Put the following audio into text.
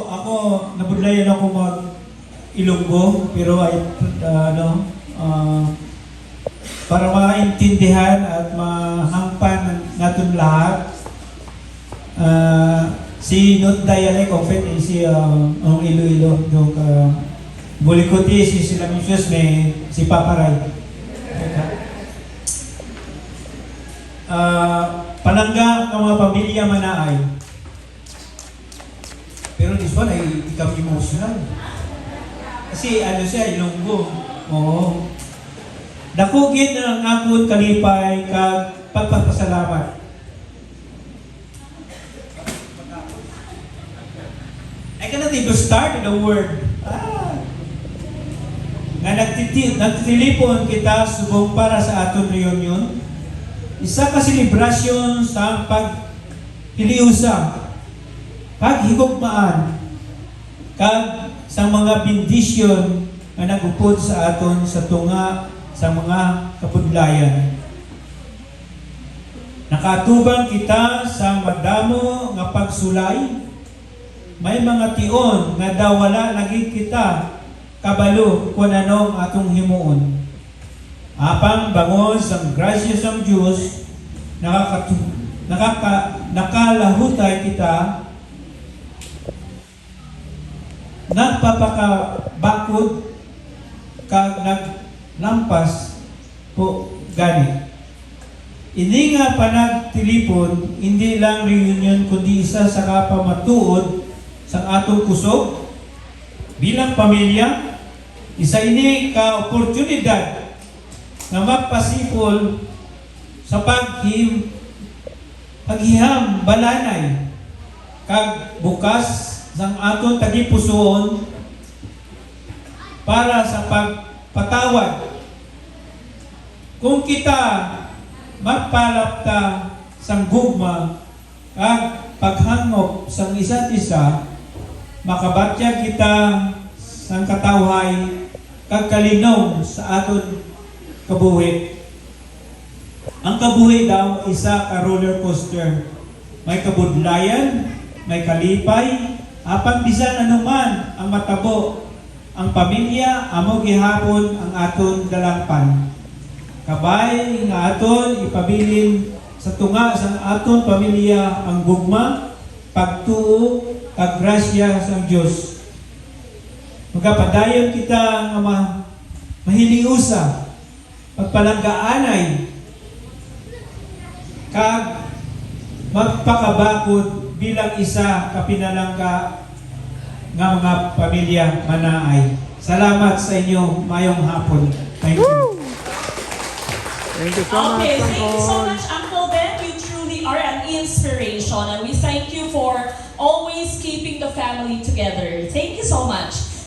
Ako, nabudlayan ako mag-Ilonggo, pero ay, para maintindihan at mahangpan natin lahat, si Not Dialect Confet, si ang Iloilo, yung Bulikuti, si Silamisius, may si Paparay. Panangga ng mga pamilya manaay. Pero this one ay ikaw emotional. Kasi ano siya, Ilonggo. Oo. Dakugin ng akon kalipay kag pagpapasalamat. I cannot even start in the word. Nga nagtitilipon kita subong para sa aton reunion. Isa ka selebrasyon sa paghiliusa, paghigugmaan, kag sa mga bendisyon na nagupod sa aton sa tunga sa mga kapudlayan. Nakatubang kita sa madamo nga pagsulay. May mga tion nga daw wala lagi kita kabalo kung anong atong himuon. Apang bangon sa grasya sa Diyos, nakalahutay kita, nagpapakabakod, kag naglampas po gani. Ini nga panagtilipon, hindi lang reunion, kundi isa sa kapamatuod sa atong kusog bilang pamilya. Isa ini ka oportunidad na magpasipol sa paghiham balanay kag bukas sang aton tagipusoon para sa pagpatawad. Kung kita magpalapta sang gugma kag paghangop sang isa't isa, makabatya kita sang katawhay kag kalinom sa aton kabuhi. Ang kabuhi daw isa ka roller coaster. May kabudlayan, may kalipay, apang bisan anuman ang matabo, ang pamilya amo gihapon ang aton dalampan. Kabay nga aton ipabilin sa tunga sa aton pamilya ang gugma, pagtuo, kag grasya sa Dios. Magapadayon kita nga mahiliusa, pagpalanggaanay, kag magpakabakod bilang isa kapinalangga nga mga pamilya manaay. Salamat sa inyo, mayong hapon. Thank you. Thank you so much, Okay, thank you so Uncle. much, Uncle Ben. You truly are an inspiration, and we thank you for always keeping the family together. Thank you so much.